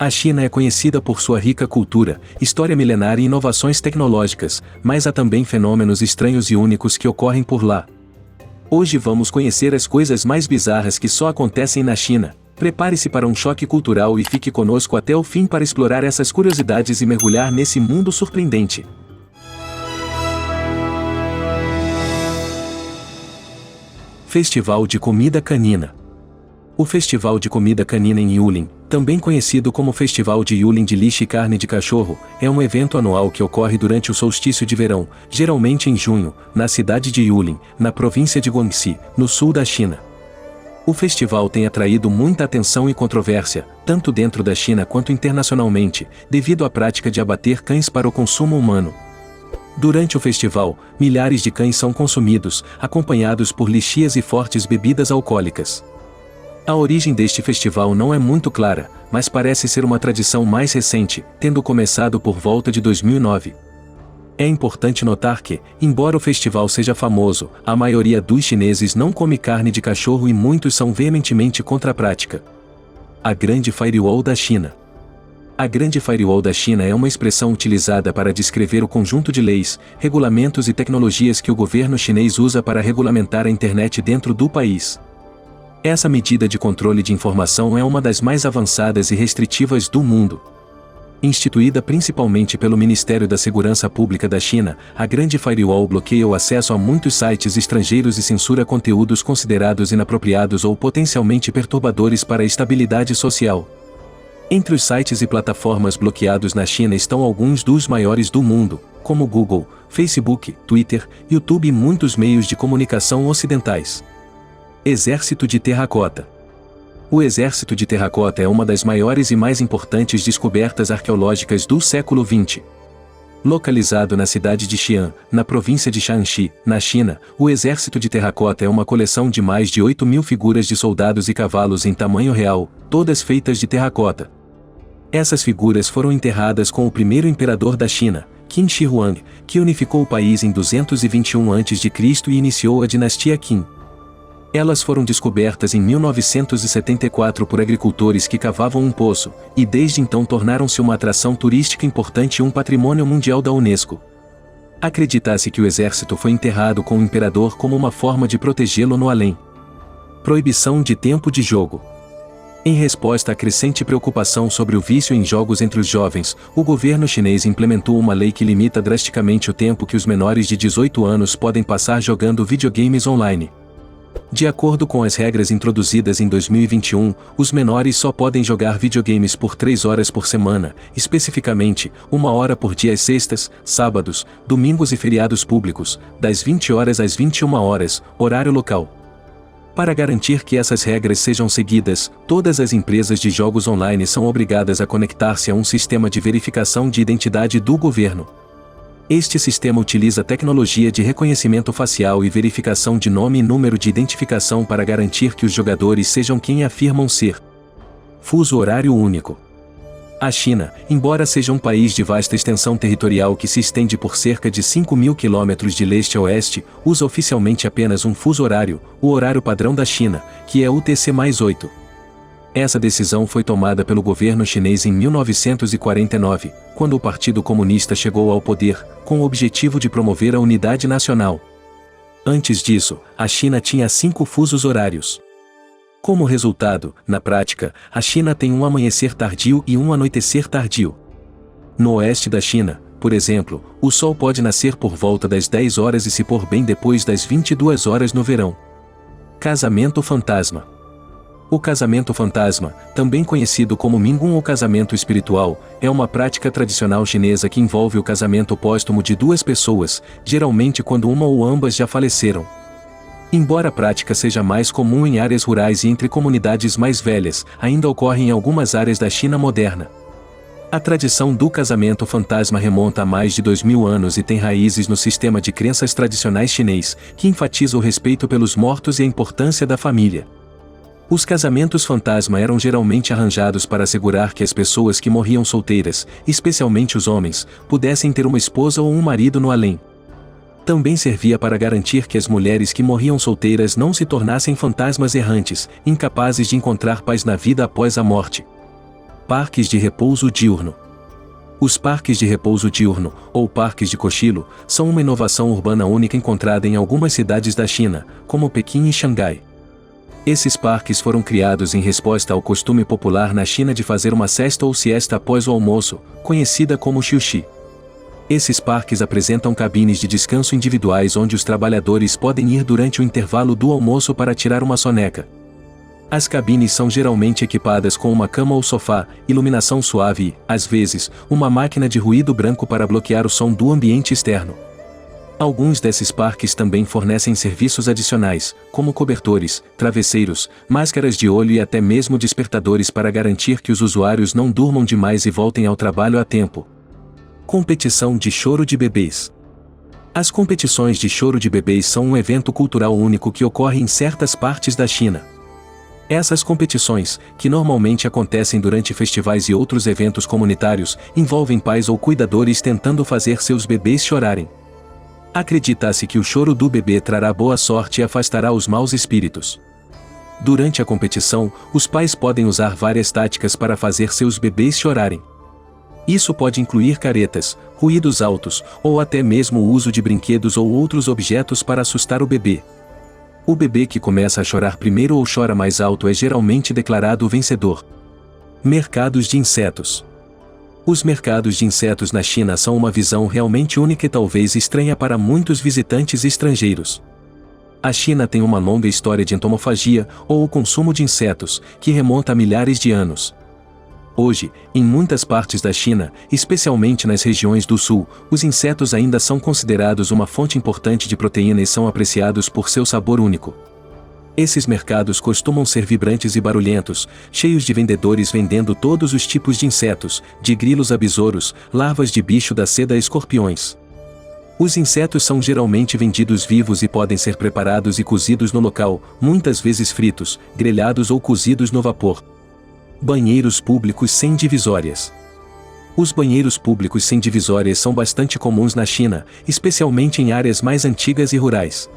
A China é conhecida por sua rica cultura, história milenar e inovações tecnológicas, mas há também fenômenos estranhos e únicos que ocorrem por lá. Hoje vamos conhecer as coisas mais bizarras que só acontecem na China. Prepare-se para um choque cultural e fique conosco até o fim para explorar essas curiosidades e mergulhar nesse mundo surpreendente. Festival de Comida Canina. O Festival de Comida Canina em Yulin, também conhecido como Festival de Yulin de Lixe e Carne de Cachorro, é um evento anual que ocorre durante o solstício de verão, geralmente em junho, na cidade de Yulin, na província de Guangxi, no sul da China. O festival tem atraído muita atenção e controvérsia, tanto dentro da China quanto internacionalmente, devido à prática de abater cães para o consumo humano. Durante o festival, milhares de cães são consumidos, acompanhados por lixias e fortes bebidas alcoólicas. A origem deste festival não é muito clara, mas parece ser uma tradição mais recente, tendo começado por volta de 2009. É importante notar que, embora o festival seja famoso, a maioria dos chineses não come carne de cachorro e muitos são veementemente contra a prática. A Grande Firewall da China. A Grande Firewall da China é uma expressão utilizada para descrever o conjunto de leis, regulamentos e tecnologias que o governo chinês usa para regulamentar a internet dentro do país. Essa medida de controle de informação é uma das mais avançadas e restritivas do mundo. Instituída principalmente pelo Ministério da Segurança Pública da China, a Grande Firewall bloqueia o acesso a muitos sites estrangeiros e censura conteúdos considerados inapropriados ou potencialmente perturbadores para a estabilidade social. Entre os sites e plataformas bloqueados na China estão alguns dos maiores do mundo, como Google, Facebook, Twitter, YouTube e muitos meios de comunicação ocidentais. Exército de Terracota. O Exército de Terracota é uma das maiores e mais importantes descobertas arqueológicas do século XX. Localizado na cidade de Xi'an, na província de Shanxi, na China, o Exército de Terracota é uma coleção de mais de 8.000 figuras de soldados e cavalos em tamanho real, todas feitas de terracota. Essas figuras foram enterradas com o primeiro imperador da China, Qin Shi Huang, que unificou o país em 221 a.C. e iniciou a dinastia Qin. Elas foram descobertas em 1974 por agricultores que cavavam um poço, e desde então tornaram-se uma atração turística importante e um patrimônio mundial da Unesco. Acredita-se que o exército foi enterrado com o imperador como uma forma de protegê-lo no além. Proibição de tempo de jogo. Em resposta à crescente preocupação sobre o vício em jogos entre os jovens, o governo chinês implementou uma lei que limita drasticamente o tempo que os menores de 18 anos podem passar jogando videogames online. De acordo com as regras introduzidas em 2021, os menores só podem jogar videogames por 3 horas por semana, especificamente, 1 hora por dia às sextas, sábados, domingos e feriados públicos, das 20 horas às 21 horas, horário local. Para garantir que essas regras sejam seguidas, todas as empresas de jogos online são obrigadas a conectar-se a um sistema de verificação de identidade do governo. Este sistema utiliza tecnologia de reconhecimento facial e verificação de nome e número de identificação para garantir que os jogadores sejam quem afirmam ser. Fuso horário único. A China, embora seja um país de vasta extensão territorial que se estende por cerca de 5.000 quilômetros de leste a oeste, usa oficialmente apenas um fuso horário, o horário padrão da China, que é UTC+8. Essa decisão foi tomada pelo governo chinês em 1949, quando o Partido Comunista chegou ao poder, com o objetivo de promover a unidade nacional. Antes disso, a China tinha 5 fusos horários. Como resultado, na prática, a China tem um amanhecer tardio e um anoitecer tardio. No oeste da China, por exemplo, o sol pode nascer por volta das 10 horas e se pôr bem depois das 22 horas no verão. Casamento fantasma. O casamento fantasma, também conhecido como Mingun ou casamento espiritual, é uma prática tradicional chinesa que envolve o casamento póstumo de 2 pessoas, geralmente quando uma ou ambas já faleceram. Embora a prática seja mais comum em áreas rurais e entre comunidades mais velhas, ainda ocorre em algumas áreas da China moderna. A tradição do casamento fantasma remonta a mais de 2.000 anos e tem raízes no sistema de crenças tradicionais chinês, que enfatiza o respeito pelos mortos e a importância da família. Os casamentos fantasma eram geralmente arranjados para assegurar que as pessoas que morriam solteiras, especialmente os homens, pudessem ter uma esposa ou um marido no além. Também servia para garantir que as mulheres que morriam solteiras não se tornassem fantasmas errantes, incapazes de encontrar paz na vida após a morte. Parques de repouso diurno. Os parques de repouso diurno, ou parques de cochilo, são uma inovação urbana única encontrada em algumas cidades da China, como Pequim e Xangai. Esses parques foram criados em resposta ao costume popular na China de fazer uma cesta ou siesta após o almoço, conhecida como xiuxi. Esses parques apresentam cabines de descanso individuais onde os trabalhadores podem ir durante o intervalo do almoço para tirar uma soneca. As cabines são geralmente equipadas com uma cama ou sofá, iluminação suave e, às vezes, uma máquina de ruído branco para bloquear o som do ambiente externo. Alguns desses parques também fornecem serviços adicionais, como cobertores, travesseiros, máscaras de olho e até mesmo despertadores para garantir que os usuários não durmam demais e voltem ao trabalho a tempo. Competição de choro de bebês. As competições de choro de bebês são um evento cultural único que ocorre em certas partes da China. Essas competições, que normalmente acontecem durante festivais e outros eventos comunitários, envolvem pais ou cuidadores tentando fazer seus bebês chorarem. Acredita-se que o choro do bebê trará boa sorte e afastará os maus espíritos. Durante a competição, os pais podem usar várias táticas para fazer seus bebês chorarem. Isso pode incluir caretas, ruídos altos, ou até mesmo o uso de brinquedos ou outros objetos para assustar o bebê. O bebê que começa a chorar primeiro ou chora mais alto é geralmente declarado o vencedor. Mercados de insetos. Os mercados de insetos na China são uma visão realmente única e talvez estranha para muitos visitantes estrangeiros. A China tem uma longa história de entomofagia, ou o consumo de insetos, que remonta a milhares de anos. Hoje, em muitas partes da China, especialmente nas regiões do sul, os insetos ainda são considerados uma fonte importante de proteína e são apreciados por seu sabor único. Esses mercados costumam ser vibrantes e barulhentos, cheios de vendedores vendendo todos os tipos de insetos, de grilos a besouros, larvas de bicho da seda a escorpiões. Os insetos são geralmente vendidos vivos e podem ser preparados e cozidos no local, muitas vezes fritos, grelhados ou cozidos no vapor. Banheiros públicos sem divisórias. Os banheiros públicos sem divisórias são bastante comuns na China, especialmente em áreas mais antigas e rurais.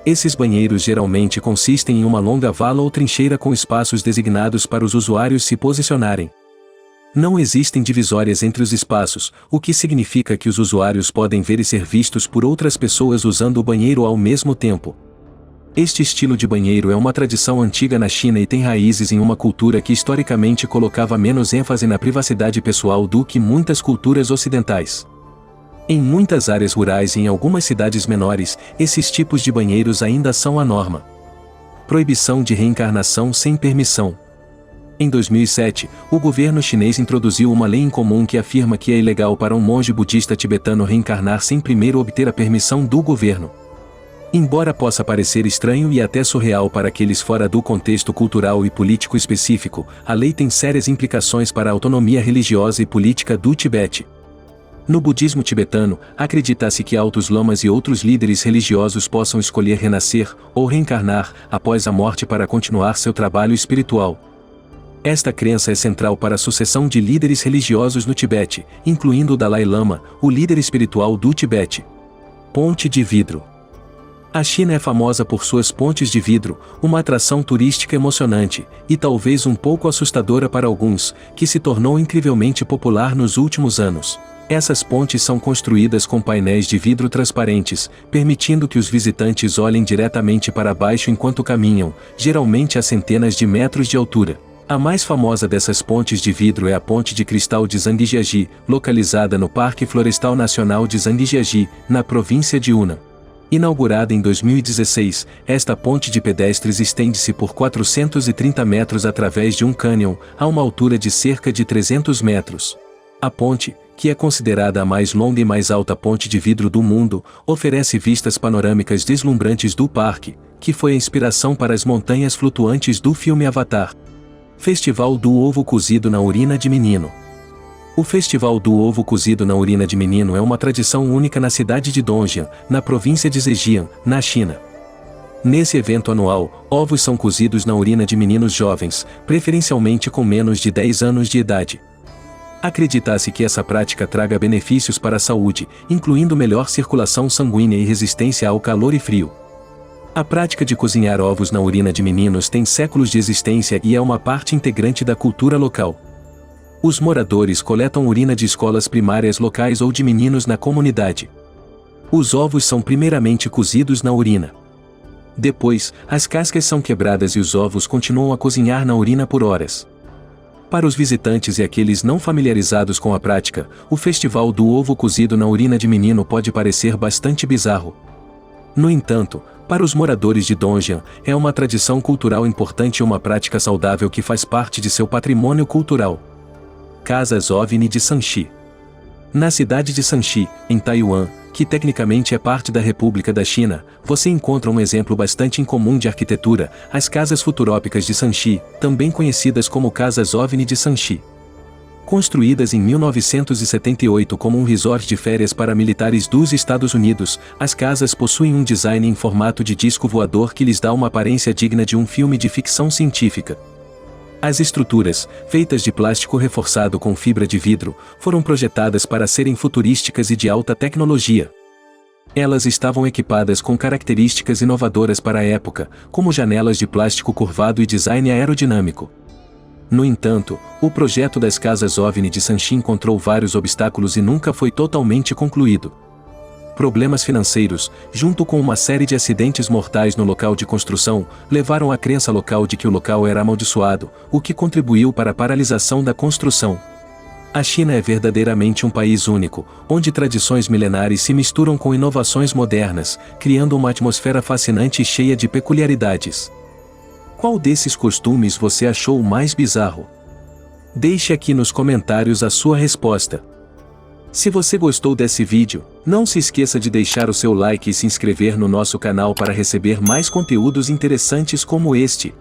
Esses banheiros geralmente consistem em uma longa vala ou trincheira com espaços designados para os usuários se posicionarem. Não existem divisórias entre os espaços, o que significa que os usuários podem ver e ser vistos por outras pessoas usando o banheiro ao mesmo tempo. Este estilo de banheiro é uma tradição antiga na China e tem raízes em uma cultura que historicamente colocava menos ênfase na privacidade pessoal do que muitas culturas ocidentais. Em muitas áreas rurais e em algumas cidades menores, esses tipos de banheiros ainda são a norma. Proibição de reencarnação sem permissão. Em 2007, o governo chinês introduziu uma lei incomum que afirma que é ilegal para um monge budista tibetano reencarnar sem primeiro obter a permissão do governo. Embora possa parecer estranho e até surreal para aqueles fora do contexto cultural e político específico, a lei tem sérias implicações para a autonomia religiosa e política do Tibete. No budismo tibetano, acredita-se que altos lamas e outros líderes religiosos possam escolher renascer, ou reencarnar, após a morte para continuar seu trabalho espiritual. Esta crença é central para a sucessão de líderes religiosos no Tibete, incluindo o Dalai Lama, o líder espiritual do Tibete. Ponte de vidro. A China é famosa por suas pontes de vidro, uma atração turística emocionante, e talvez um pouco assustadora para alguns, que se tornou incrivelmente popular nos últimos anos. Essas pontes são construídas com painéis de vidro transparentes, permitindo que os visitantes olhem diretamente para baixo enquanto caminham, geralmente a centenas de metros de altura. A mais famosa dessas pontes de vidro é a Ponte de Cristal de Zhangjiajie, localizada no Parque Florestal Nacional de Zhangjiajie, na província de Yunnan. Inaugurada em 2016, esta ponte de pedestres estende-se por 430 metros através de um cânion, a uma altura de cerca de 300 metros. A ponte, que é considerada a mais longa e mais alta ponte de vidro do mundo, oferece vistas panorâmicas deslumbrantes do parque, que foi a inspiração para as montanhas flutuantes do filme Avatar. Festival do Ovo Cozido na Urina de Menino. O Festival do Ovo Cozido na Urina de Menino é uma tradição única na cidade de Dongjiang, na província de Zhejiang, na China. Nesse evento anual, ovos são cozidos na urina de meninos jovens, preferencialmente com menos de 10 anos de idade. Acredita-se que essa prática traga benefícios para a saúde, incluindo melhor circulação sanguínea e resistência ao calor e frio. A prática de cozinhar ovos na urina de meninos tem séculos de existência e é uma parte integrante da cultura local. Os moradores coletam urina de escolas primárias locais ou de meninos na comunidade. Os ovos são primeiramente cozidos na urina. Depois, as cascas são quebradas e os ovos continuam a cozinhar na urina por horas. Para os visitantes e aqueles não familiarizados com a prática, o festival do ovo cozido na urina de menino pode parecer bastante bizarro. No entanto, para os moradores de Dongjiang, é uma tradição cultural importante e uma prática saudável que faz parte de seu patrimônio cultural. Casas OVNI de Sanxi. Na cidade de Sanxi, em Taiwan, que tecnicamente é parte da República da China, você encontra um exemplo bastante incomum de arquitetura, as casas futurópicas de Sanxi, também conhecidas como Casas OVNI de Sanxi. Construídas em 1978 como um resort de férias para militares dos Estados Unidos, as casas possuem um design em formato de disco voador que lhes dá uma aparência digna de um filme de ficção científica. As estruturas, feitas de plástico reforçado com fibra de vidro, foram projetadas para serem futurísticas e de alta tecnologia. Elas estavam equipadas com características inovadoras para a época, como janelas de plástico curvado e design aerodinâmico. No entanto, o projeto das casas OVNI de Sanxi encontrou vários obstáculos e nunca foi totalmente concluído. Problemas financeiros, junto com uma série de acidentes mortais no local de construção, levaram à crença local de que o local era amaldiçoado, o que contribuiu para a paralisação da construção. A China é verdadeiramente um país único, onde tradições milenares se misturam com inovações modernas, criando uma atmosfera fascinante e cheia de peculiaridades. Qual desses costumes você achou o mais bizarro? Deixe aqui nos comentários a sua resposta. Se você gostou desse vídeo, não se esqueça de deixar o seu like e se inscrever no nosso canal para receber mais conteúdos interessantes como este.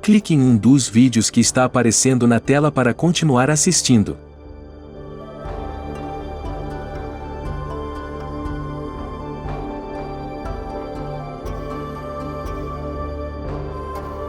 Clique em um dos vídeos que está aparecendo na tela para continuar assistindo.